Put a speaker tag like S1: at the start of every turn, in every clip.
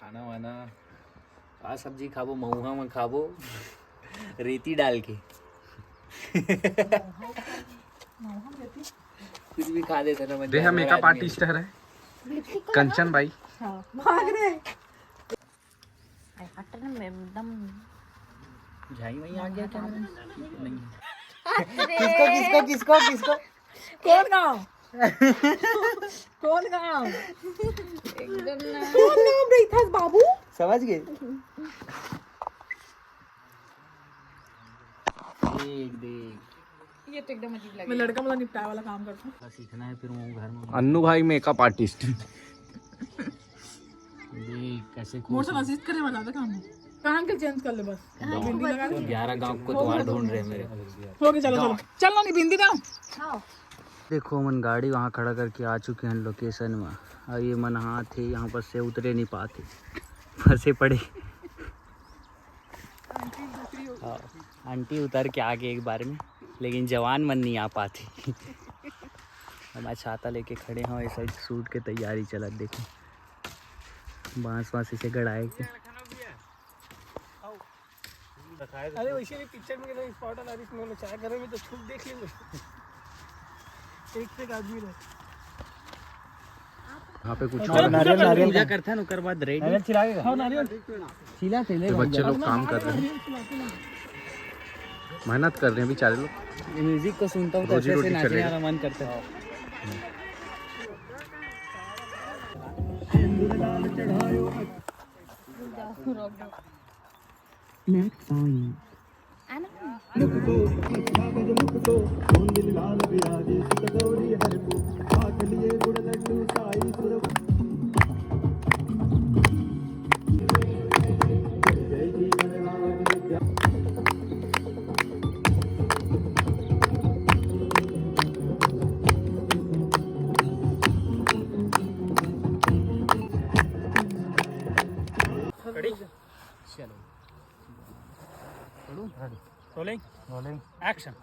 S1: खाना वाना आ सब्जी खाबो महुआ में खाबो रेती डाल के कुछ भी खा देते ना।
S2: देखा मेकअप आर्टिस्ट है कंचन भाई।
S3: भाग रहे
S4: एकदम
S1: झाई वही आ गया क्या? नहीं
S3: किसको किसको किसको किसको कौन गाँव कौन गाँव
S4: एकदम ना
S3: कौन नाम रही था बाबू
S1: समझ गए। देख देख
S4: ये तो एकदम अजीब
S3: मैं
S4: लगे।
S3: लड़का वाला निपटाए वाला काम करता हूँ।
S1: सीखना है फिर वो घर में।
S2: अन्नू भाई मेकअप आर्टिस्ट।
S1: देख कैसे
S3: मोर से असिस्ट करे वाला था काम कहाँ के चेंज कर ले बस बिंदी लगा ले
S1: 11 गांव को द्वार ढूंढ रहे हैं मेरे।
S3: हो गया चलो चलो चलो नहीं बिंदी ना
S1: देखो मन गाड़ी वहाँ खड़ा करके आ चुके हैं लोकेशन में और ये मन हाथ थे यहाँ पर से उतरे नहीं पाते फंसे पड़े। हाँ, आंटी उतर के आ गए एक बार में लेकिन जवान मन नहीं आ पाते। हमारा छाता लेके खड़े हैं ऐसा शूट के तैयारी चला। देखो बांस बांस इसे गड़ाए के
S3: अरे वैसे भी पिक्चर में कितना स्पॉट आ रही है चाय करे में तो छूट देख लेंगे एक से एक आदमी रहे
S2: यहाँ पे कुछ
S1: नारियल पूजा करता है ना उसके बाद रेडी नारियल छिलाएगा।
S3: हाँ नारियल
S1: छिला थे ले
S2: बच्चे लोग काम कर रहे हैं, मेहनत कर रहे हैं बेचारे लोग।
S1: म्यूजिक को सुनता हूँ तो
S2: रोजी
S1: ऐसे
S2: रोटी
S1: नाचने
S2: चलेगा।
S1: का मन करता है।
S3: रोलिंग रोलिंग एक्शन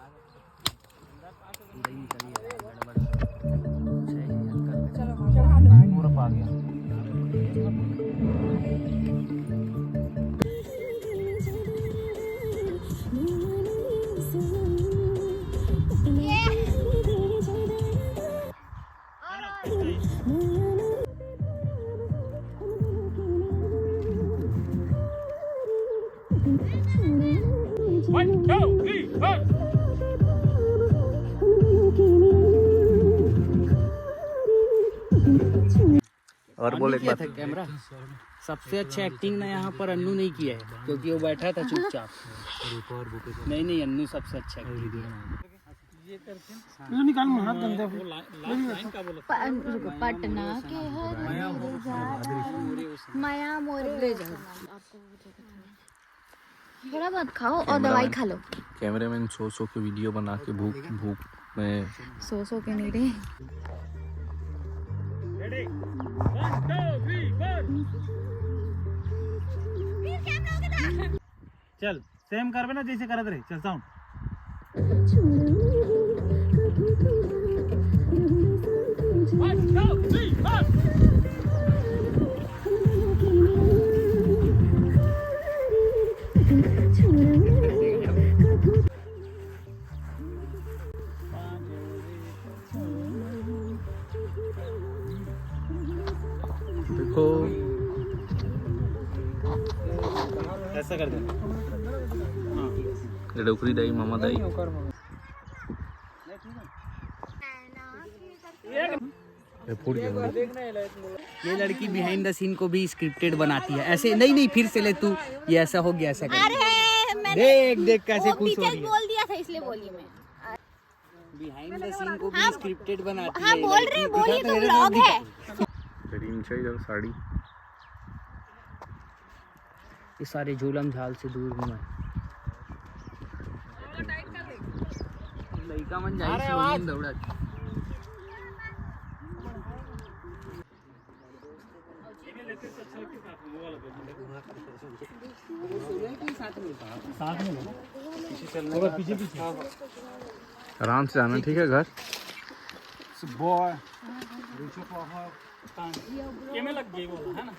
S1: पूरा पा गया।
S2: और बोले
S1: किया था कैमरा सबसे अच्छा एक्टिंग ना यहाँ पर अन्नू नहीं किया है क्योंकि वो बैठा था चुपचाप। नहीं नहीं अन्नू सबसे अच्छा एक्टिंग
S3: ये निकाल हाथ गंदा
S4: पटना के हर माया मोरे ले जाओ। थोड़ा बहुत खाओ और दवाई खा लो।
S2: कैमरामैन सो के वीडियो बना के भूख भूख में
S4: सो के नहीं रहे।
S3: चल सेम करबे ना जैसे करत रहे चल साउंड
S2: देखो
S3: ऐसा कर दे
S2: डोकरी दाई मामा दाई फूट गया।
S1: ये लड़की बिहाइंड द सीन को भी स्क्रिप्टेड बनाती है ऐसे। नहीं नहीं फिर से ले तू ये ऐसा हो गया ऐसा कर। देख देख कैसे खुश हो रही है।
S4: बोल दिया था इसलिए बोली मैं।
S1: बिहाइंड द सीन को भी स्क्रिप्टेड बनाती है।
S4: हाँ बोल रही बोलिए तो ब्लॉग है।
S2: करीम चाहिए साड़ी
S1: ये सारे झूलम झाल से दूर हूँ मैं। लड़का मन जाए दौड़ा
S3: पीछे पीछे
S2: आराम से जाना ठीक है घर।
S3: बॉय केमे लग गई वो है ना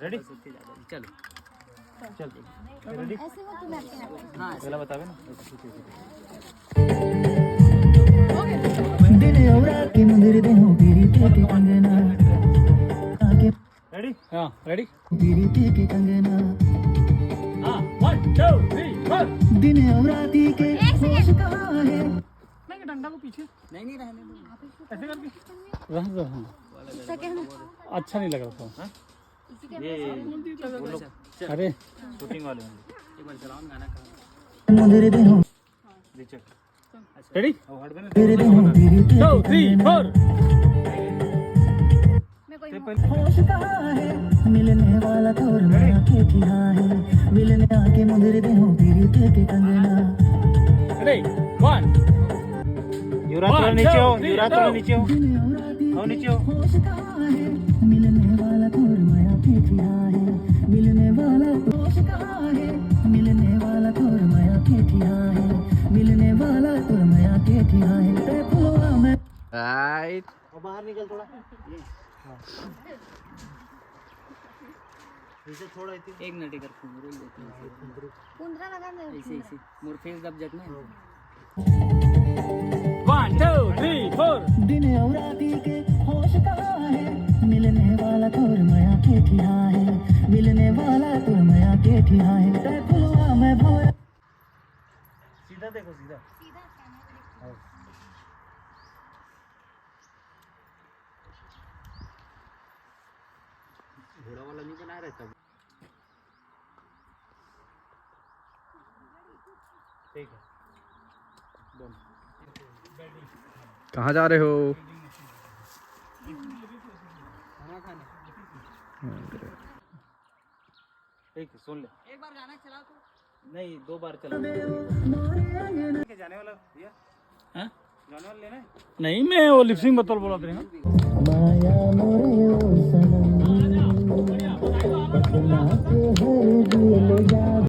S1: रेडी चलो चल रेडी
S4: ऐसे हो तुम आपके हाथ में।
S1: हाँ
S2: पहला बतावे ना
S5: दिन और के मंदिर दे हो पीरी के कंगना आगे
S1: रेडी हाँ रेडी
S5: पीरी के कंगना
S1: हाँ 1 2 3 4
S5: दिन और राती के होश कहाँ है
S3: नहीं डंडा को पीछे
S1: नहीं रहने दो
S3: ऐसे करके रह जा। हाँ
S4: इसका क्या है?
S3: अच्छा नहीं लग रहा था।
S1: ये
S3: अरे
S1: शूटिंग वाले एक बार चलाओ गाना का
S5: मंदिर दे हो
S3: रेडी
S1: और हट बने
S5: पीरी दे हो पीरी के
S3: 2 3 4
S4: मैं कोई
S5: होश कहाँ है मिलने वाला तो माया के ठिया है मिलने आके मंदिर दे हो पीरी के कंगना
S3: रेडी 1
S1: युवराज थोड़ा नीचे हो युवराज थोड़ा नीचे हो
S5: दिन और राती
S1: हो नीचे हो
S5: होश कहाँ है मिलने वाला तो माया के ठिया है मिलने वाला तो होश कहाँ है मिलने वाला तो माया के ठिया है मिलने वाला तो माया के ठिया है ते फुलवा में
S2: राइट
S1: और बाहर निकल थोड़ा इसे थोड़ा एक मिनट इधर घूम रही
S4: कुंदरा लगा दे
S1: ऐसे ऐसे मोर फेस दब जट में
S3: 1 2 3 4
S5: दिन और राती के होश कहाँ है मिलने वाला तो माया के ठिया है मिलने वाला तो माया के ठिया है ते फुलवा में भोर
S1: सीधा देखो सीधा घोड़ा वाला नहीं बना रहता ठीक है
S2: कहाँ जा रहे हो
S1: खाना खाने ठीक है सुन ले एक बार गाना चलाओ तो नहीं 2 बार चलाओ जाने वाला भैया
S3: हाँ?
S1: जाने वाला लेना है
S3: नहीं मैं वो लिपसिंग बतौल बोला था
S5: माया मोरे